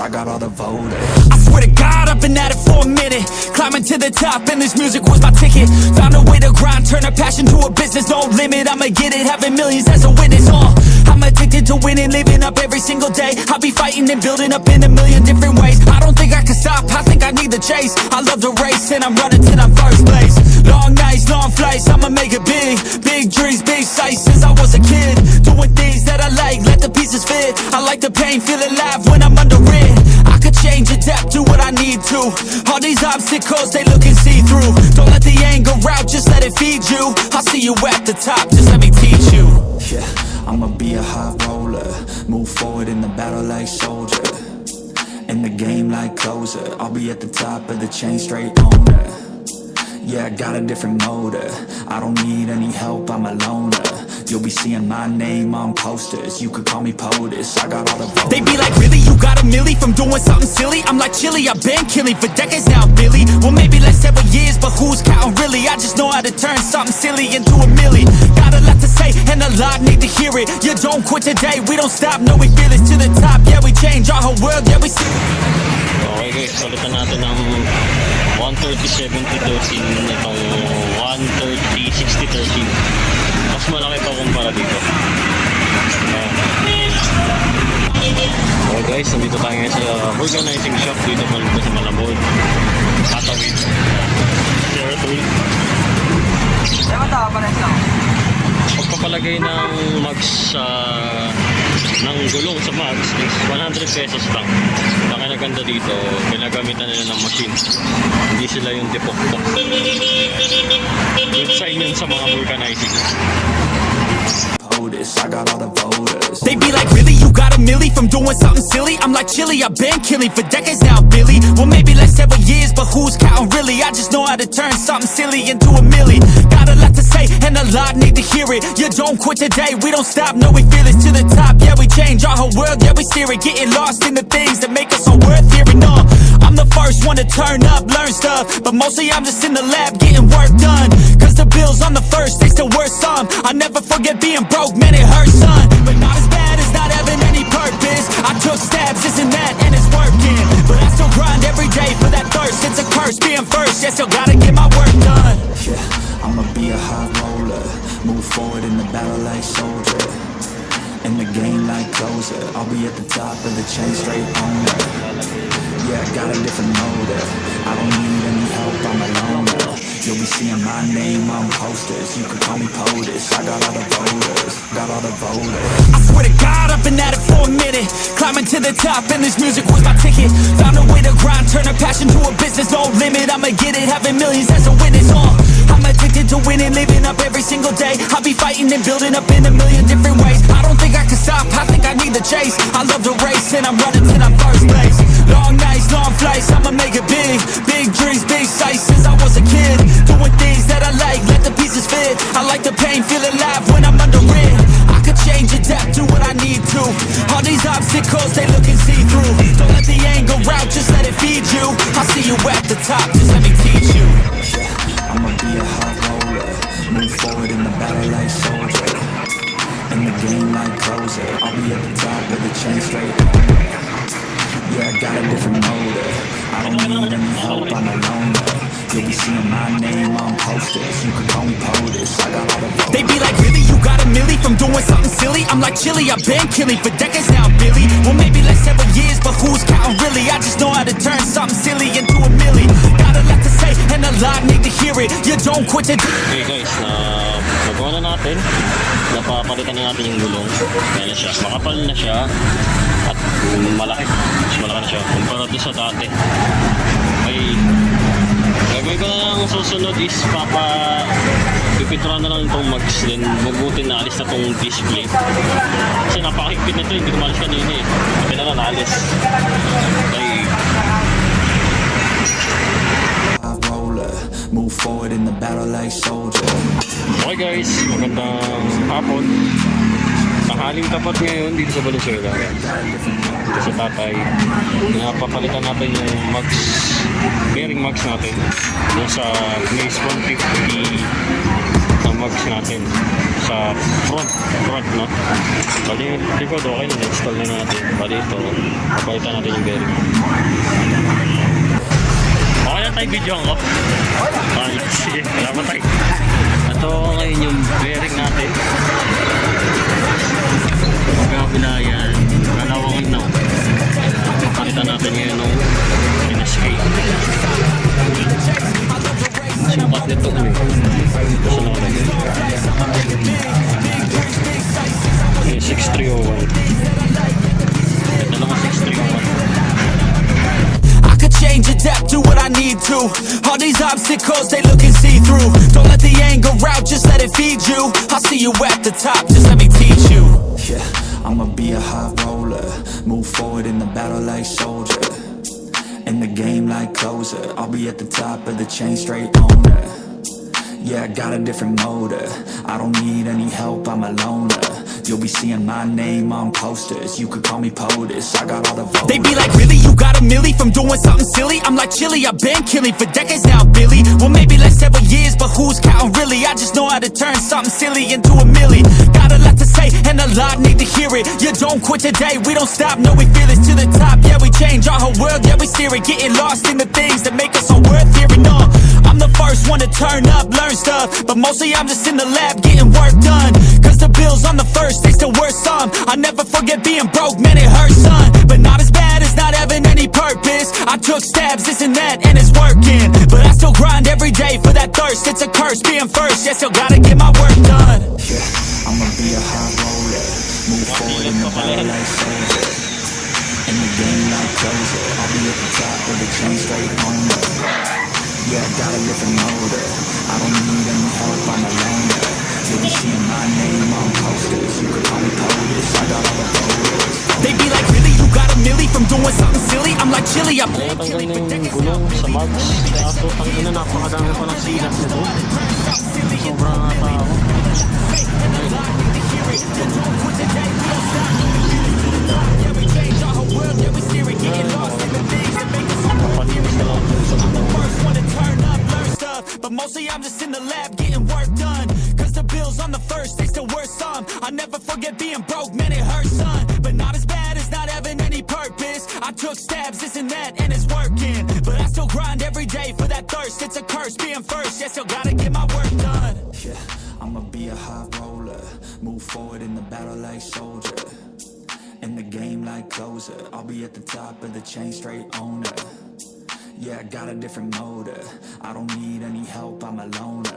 I got all the voters. I swear to God, I've been at it for a minute. Climbing to the top, and this music was my ticket. Found a way to grind, turn a passion to a business. No limit, I'ma get it, having millions as a witness. I'm addicted to winning, living up every single day. I'll be fighting and building up in a million different ways. I don't think I can stop, I think I need the chase. I love the race, and I'm running till I'm first place. Long nights, long flights, I'ma make it big. Big dreams, big sights since I was a kid. Doing things that I like, let the pieces fit. I like the pain, feel alive when I'm under it. I could change, adapt, do what I need to. All these obstacles, they looking see-through. Don't let the anger out, just let it feed you. I'll see you at the top, just let me teach you. Yeah, I'ma be a high roller. Move forward in the battle like soldier. In the game like closer. I'll be at the top of the chain, straight owner. Yeah, I got a different motor. I don't need any help, I'm a loner. You'll be seeing my name on posters. You could call me POTUS, I got all the voters. They be like, really? You got a milli from doing something silly? I'm like, chilly, I've been killing for decades now, Billy. Well, maybe like several years, but who's counting really? I just know how to turn something silly into a milli. Got a lot to say, and a lot need to hear it. You don't quit today, we don't stop, no, we feel it to the top. Yeah, we change our whole world, yeah, we see. Okay guys, salitan natin ng 130-70-13 itong 130-60-13. Mas malaki pa kumpara dito. Okay guys, nandito tayo ngayon sa organizing shop dito pa sa Malabon. Tatawid. Territory. Pagpapalagay ng mags ng gulong sa mags is 100 pesos lang. Nakinaganda dito, pinagamitan nila ng machine. Hindi sila yung depok-pok. Good sign yun sa mga vulcanizing. I got all the voters. They be like, really? You got a milli from doing something silly? I'm like, chilly, I've been killing for decades now, Billy. Well, maybe like several years, but who's counting really? I just know how to turn something silly into a milli. Got a lot to say, and a lot need to hear it. You don't quit today, we don't stop, no, we feel it to the top. Yeah, we change our whole world, yeah, we steer it. Getting lost in the things that make us so worth hearing. I'm the first one to turn up, learn stuff, but mostly I'm just in the lab getting work done. Cause the bills on the first, they still worth some. I never forget being broke, man, it hurts, son. But not as bad as not having any purpose. I took stabs, this and that, and it's working. But I still grind every day for that thirst. It's a curse being first, yeah, still gotta get my work done. Yeah, I'ma be a high roller. Move forward in the battle like soldier. In the game like closer. I'll be at the top of the chain, straight owner. Yeah, I got a different motive. I don't need any help, I'm a loner. You'll be seeing my name on posters. You could call me POTUS, I got all the voters. Got all the voters. I swear to God, I've been at it for a minute. Climbing to the top, and this music was my ticket. Found a way to grind, turn a passion to a business. No limit, I'ma get it, having millions as a witness. I'm addicted to winning, living up every single day. I'll be fighting and building up in a million different ways. I don't think I can stop, I think I need the chase. I love the race, and I'm running till I'm first place. Long nights, long flights, I'ma make it big. Big dreams, big sights since I was a kid. Doing things that I like, let the pieces fit. I like the pain, feel alive when I'm under it. I could change, adapt, do what I need to. All these obstacles, they looking see-through. Don't let the anger out, just let it feed you. I'll see you at the top, just let me teach you. I'ma be a high roller. Move forward in the battle like soldier. In the game like closer. I'll be at the top of the chain, straight owner. Yeah, I got a different motive. I don't need any help, I'm a loner. You'll be seeing my name on posters. You could call me POTUS, I got all the voters. They be like, really? You got a milli from doing something silly? I'm like, chilly, I've been killing for decades now, Billy. Well, maybe like several years, but who's counting really? I just know how to turn something silly into a milli. Got a lot to say, and a lot need to hear it. You don't quit today. Okay guys, nagawa na natin. Napapalitan na natin yung gulong. Kaya na siya, makapal na siya. At malaki, mas malaki na siya kumpara doon sa dati. Ay, gagawin ko na lang susunod is pipinturan na lang itong mags, then mabuti na alis na itong display kasi napakahigpit na ito, hindi ko maalis kanina eh, pati na naalis. Okay, move forward in the battle like soldier. okay guys, magandang hapon. Tanghaling tapat ngayon dito sa Valenzuela. Dito sa tatay. Napapalitan natin yung mags, bearing mags natin. Yung sa Maze 150 na mags natin. Sa front, no? Bali, likod okay na, install na natin. Bali ito, papalitan natin yung bearing. Okay na tayo video ko. Okay, sige, salamat tayo. Ito ngayon yung bearing natin. Magkakabila yan, nalawangan na. Papalitan natin ngayon ng NSK. Sukat nito ko eh. Gusto na ako yun. Okay, 6301. Ito lang ang 6301. I could change, adapt, do what I need to. All these obstacles, they look and see through. Don't let the anger out, just let it feed you. I'll see you at the top, just let me teach you. Yeah, I'ma be a high roller, move forward in the battle like soldier. In the game like closer, I'll be at the top of the chain, straight owner. Yeah, I got a different motor, I don't need any help, I'm a loner. You'll be seeing my name on posters, you could call me POTUS, I got all the voters. They be like, really, you got a milli from doing something silly? I'm like, chilly, I've been killing for decades now, Billy. Well, maybe like several years, but who's counting really? I just know how to turn something silly into a milli. Got a lot to say, and a lot need to hear it. You don't quit today, we don't stop, no, we feel it to the top. Yeah, we change our whole world, yeah, we steer it. Getting lost in the things that make us all worth hearing on. I'm the first one to turn up, learn stuff, but mostly I'm just in the lab getting work done. Cause the bills on the first, they still worth some. I never forget being broke, man, it hurts, son. But not as bad as not having any purpose. I took stabs, this and that, and it's working. But I still grind every day for that thirst. It's a curse being first, yeah, still gotta get my work done. Yeah, I'ma be a high roller, move forward in the battle like soldier. In the game like closer, I'll be at the top of the chain, straight owner. Yeah, got a different motor, I don't need any help, I'm a loner. You'll be seeing my name on posters, you could call me POTUS, I got all the voters. They be like, really, you got a milli from doing something silly? I'm like, chilly, I'm Tanggal na yung gulong sa mags. Kaso tanggal na, napakadami pa ng silas nito. Sobrang tao. Kapalinis na lang sa but mostly I'm just in the lab getting work done. Cause the bills on the first, they still worth some. I never forget being broke, man, it hurts, son. But not as bad as not having any purpose. I took stabs, this and that, and it's working. But I still grind every day for that thirst. It's a curse being first, yeah, still gotta get my work done. Yeah, I'ma be a high roller, move forward in the battle like soldier. In the game like closer, I'll be at the top of the chain, straight owner. Yeah, I got a different motor, I don't need any help, I'm a loner.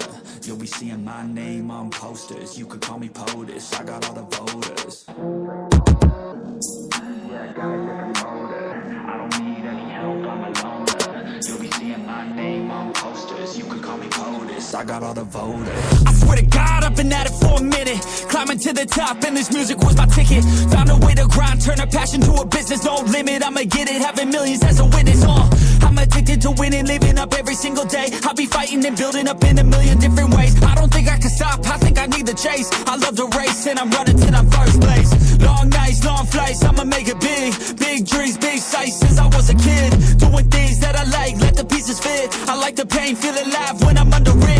You'll be seeing my name on posters, you could call me POTUS, I got all the voters. Yeah, I got a different motor, I don't need any help, I'm a loner. You'll be seeing my name on posters, you could call me POTUS, I got all the voters. I swear to God, I've been at it for a minute, climbing to the top and this music was my ticket. Found a way to grind, turn a passion to a business, no limit, I'ma get it, having millions as a witness. I'm addicted to winning, living up every single day. I'll be fighting and building up in a million different ways. I don't think I can stop, I think I need the chase. I love the race and I'm running till I'm first place. Long nights, long flights, I'ma make it big. Big dreams, big sights since I was a kid. Doing things that I like, let the pieces fit. I like the pain, feel alive when I'm under it.